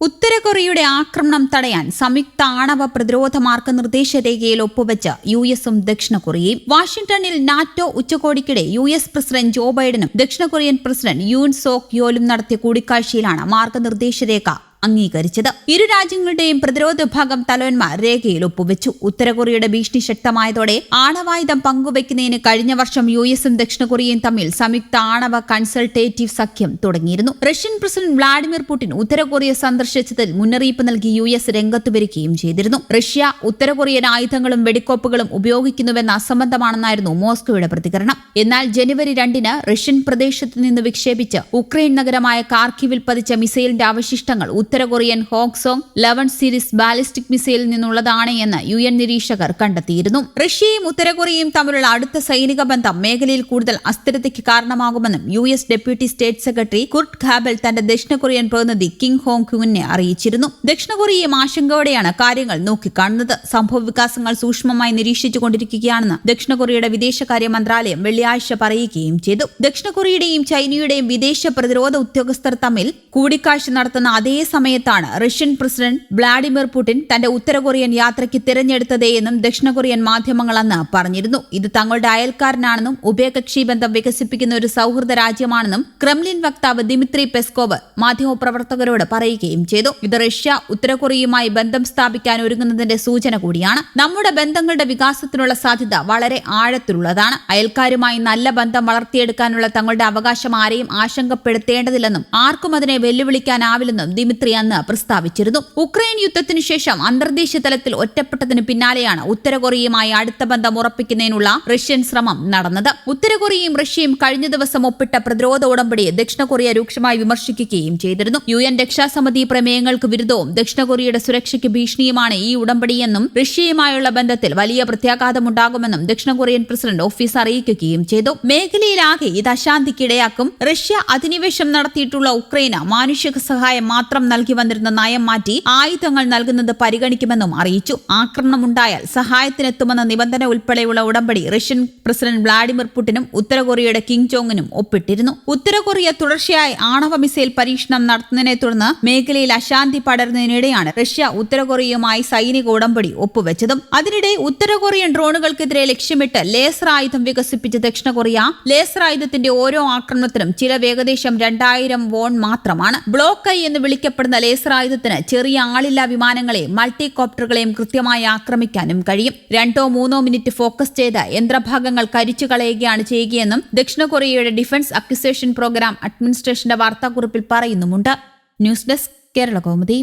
ഉത്തര കൊറിയയുടെ ആക്രമണം തടയാൻ സംയുക്ത ആണവ പ്രതിരോധ മാർഗനിർദ്ദേശരേഖയിൽ ഒപ്പുവെച്ച് യുഎസും ദക്ഷിണ കൊറിയയും. വാഷിംഗ്ടണിൽ നാറ്റോ ഉച്ചകോടിക്കിടെ യുഎസ് പ്രസിഡന്റ് ജോ ബൈഡനും ദക്ഷിണ കൊറിയൻ പ്രസിഡന്റ് യൂൻ സോക് യോലും നടത്തിയ കൂടിക്കാഴ്ചയിലാണ് മാർഗനിർദ്ദേശരേഖ അംഗീകരിച്ചത്. ഇരു രാജ്യങ്ങളുടെയും പ്രതിരോധ വിഭാഗം തലവന്മാർ രേഖയിൽ ഒപ്പുവെച്ചു. ഉത്തര കൊറിയയുടെ ഭീഷണി ശക്തമായതോടെ ആണവായുധം പങ്കുവയ്ക്കുന്നതിന് കഴിഞ്ഞ വർഷം യുഎസും ദക്ഷിണ കൊറിയയും തമ്മിൽ സംയുക്ത ആണവ കൺസൾട്ടേറ്റീവ് സഖ്യം തുടങ്ങിയിരുന്നു. റഷ്യൻ പ്രസിഡന്റ് വ്ളാഡിമിർ പുടിൻ ഉത്തര കൊറിയ സന്ദർശിച്ചതിൽ മുന്നറിയിപ്പ് നൽകി യുഎസ് രംഗത്ത് വരികയും ചെയ്തിരുന്നു. റഷ്യ ഉത്തര കൊറിയൻ ആയുധങ്ങളും വെടിക്കോപ്പുകളും ഉപയോഗിക്കുന്നുവെന്ന അസംബന്ധമാണെന്നായിരുന്നു മോസ്കോയുടെ പ്രതികരണം. എന്നാൽ ജനുവരി 2-ന് റഷ്യൻ പ്രദേശത്ത് നിന്ന് വിക്ഷേപിച്ച് ഉക്രൈൻ നഗരമായ കാർക്കിവിൽ പതിച്ച മിസൈലിന്റെ അവശിഷ്ടങ്ങൾ ഉത്തര കൊറിയൻ ഹോക്സോങ് 11 സീരീസ് ബാലിസ്റ്റിക് മിസൈലിൽ നിന്നുള്ളതാണ് എന്ന് യുഎൻ നിരീക്ഷകർ കണ്ടെത്തിയിരുന്നു. റഷ്യയും ഉത്തര കൊറിയയും തമ്മിലുള്ള അടുത്ത സൈനിക ബന്ധം മേഖലയിൽ കൂടുതൽ അസ്ഥിരതയ്ക്ക് കാരണമാകുമെന്നും US deputy state secretary Kurt Campbell തന്റെ ദക്ഷിണ കൊറിയൻ പ്രതിനിധി കിം ഹോങ് ക്യുങ്ങിനെ അറിയിച്ചിരുന്നു. ദക്ഷിണ കൊറിയയും ആശങ്കയോടെയാണ് കാര്യങ്ങൾ നോക്കിക്കാണുന്നത്. സംഭവ വികാസങ്ങൾ സൂക്ഷ്മമായി നിരീക്ഷിച്ചുകൊണ്ടിരിക്കുകയാണെന്ന് ദക്ഷിണ കൊറിയയുടെ വിദേശകാര്യ മന്ത്രാലയം വെള്ളിയാഴ്ച പറയുകയും ചെയ്തു. ദക്ഷിണ കൊറിയയുടെയും ചൈനയുടെയും വിദേശ പ്രതിരോധ ഉദ്യോഗസ്ഥർ തമ്മിൽ കൂടിക്കാഴ്ച നടത്തുന്ന അതേ സമയത്താണ് റഷ്യൻ പ്രസിഡന്റ് വ്ളാഡിമിർ പുടിൻ തന്റെ ഉത്തര കൊറിയൻ യാത്രയ്ക്ക് തിരഞ്ഞെടുത്തതെന്നും ദക്ഷിണ കൊറിയൻ മാധ്യമങ്ങൾ അന്ന് പറഞ്ഞിരുന്നു. ഇത് തങ്ങളുടെ അയൽക്കാരനാണെന്നും ഉഭയകക്ഷി ബന്ധം വികസിപ്പിക്കുന്ന ഒരു സൗഹൃദ രാജ്യമാണെന്നും ക്രെംലിൻ വക്താവ് ദിമിത്രി പെസ്കോവ് മാധ്യമപ്രവർത്തകരോട് പറയുകയും ചെയ്തു. ഇത് റഷ്യ ഉത്തര കൊറിയയുമായി ബന്ധം സ്ഥാപിക്കാൻ ഒരുങ്ങുന്നതിന്റെ സൂചന കൂടിയാണ്. നമ്മുടെ ബന്ധങ്ങളുടെ വികാസത്തിനുള്ള സാധ്യത വളരെ ആഴത്തിലുള്ളതാണ്. അയൽക്കാരുമായി നല്ല ബന്ധം വളർത്തിയെടുക്കാനുള്ള തങ്ങളുടെ അവകാശം ആരെയും ആശങ്കപ്പെടുത്തേണ്ടതില്ലെന്നും ആർക്കും അതിനെ വെല്ലുവിളിക്കാനാവില്ലെന്നും ദിമിത്രി അന്ന് പ്രസ്താവിച്ചിരുന്നു. ഉക്രൈൻ യുദ്ധത്തിനു ശേഷം അന്തർദേശീയ തലത്തിൽ ഒറ്റപ്പെട്ടതിന് പിന്നാലെയാണ് ഉത്തര കൊറിയയുമായി അടുത്ത ബന്ധം ഉറപ്പിക്കുന്നതിനുള്ള റഷ്യൻ ശ്രമം നടന്നത്. ഉത്തര കൊറിയയും റഷ്യയും കഴിഞ്ഞ ദിവസം ഒപ്പിട്ട പ്രതിരോധ ഉടമ്പടിയെ ദക്ഷിണ കൊറിയ രൂക്ഷമായി വിമർശിക്കുകയും ചെയ്തിരുന്നു. യുഎൻ രക്ഷാസമിതി പ്രമേയങ്ങൾക്ക് വിരുദ്ധവും ദക്ഷിണ കൊറിയയുടെ സുരക്ഷയ്ക്ക് ഭീഷണിയുമാണ് ഈ ഉടമ്പടിയെന്നും റഷ്യയുമായുള്ള ബന്ധത്തിൽ വലിയ പ്രത്യാഘാതമുണ്ടാകുമെന്നും ദക്ഷിണ കൊറിയൻ പ്രസിഡന്റ് ഓഫീസ് അറിയിക്കുകയും ചെയ്തു. മേഖലയിലാകെ ഇത് അശാന്തിക്കിടയാക്കും. റഷ്യ അധിനിവേശം നടത്തിയിട്ടുള്ള ഉക്രൈന് മാനുഷിക സഹായം മാത്രം നൽകി വന്നിരുന്ന നയം മാറ്റി ആയുധങ്ങൾ നൽകുന്നത് പരിഗണിക്കുമെന്നും അറിയിച്ചു. ആക്രമണമുണ്ടായാൽ സഹായത്തിനെത്തുമെന്ന നിബന്ധന ഉൾപ്പെടെയുള്ള ഉടമ്പടി റഷ്യൻ പ്രസിഡന്റ് വ്ളാഡിമിർ പുടിനും ഉത്തര കൊറിയയുടെ കിം ജോങ്ങിനും ഒപ്പിട്ടിരുന്നു. ഉത്തര കൊറിയ തുടർച്ചയായി ആണവ മിസൈൽ പരീക്ഷണം നടത്തുന്നതിനെ തുടർന്ന് മേഖലയിൽ അശാന്തി പടരുന്നതിനിടെയാണ് റഷ്യ ഉത്തര കൊറിയയുമായി സൈനിക ഉടമ്പടി ഒപ്പുവെച്ചതും. അതിനിടെ ഉത്തര കൊറിയൻ ഡ്രോണുകൾക്കെതിരെ ലക്ഷ്യമിട്ട് ലേസർ ആയുധം വികസിപ്പിച്ച ദക്ഷിണ കൊറിയ ലേസർ ആയുധത്തിന്റെ ഓരോ ആക്രമണത്തിനും ചിലവ് ഏകദേശം 2000 വോൺ മാത്രമാണ്. ബ്ലോക്ക് ഐ എന്ന് വിളിക്കപ്പെടുന്ന ലേസർ ആയുധത്തിന് ചെറിയ ആളില്ലാ വിമാനങ്ങളെയും മൾട്ടികോപ്റ്ററുകളെയും കൃത്യമായി ആക്രമിക്കാനും കഴിയും. 2-3 മിനിറ്റ് ഫോക്കസ് ചെയ്ത് യന്ത്രഭാഗങ്ങൾ കരിച്ചു കളയുകയാണ് ചെയ്യുകയെന്നും ദക്ഷിണ കൊറിയയുടെ ഡിഫൻസ് അക്വിസിഷൻ പ്രോഗ്രാം അഡ്മിനിസ്ട്രേഷന്റെ വാർത്താക്കുറിപ്പിൽ പറയുന്നുമുണ്ട്. News desk Kerala Kaumudi.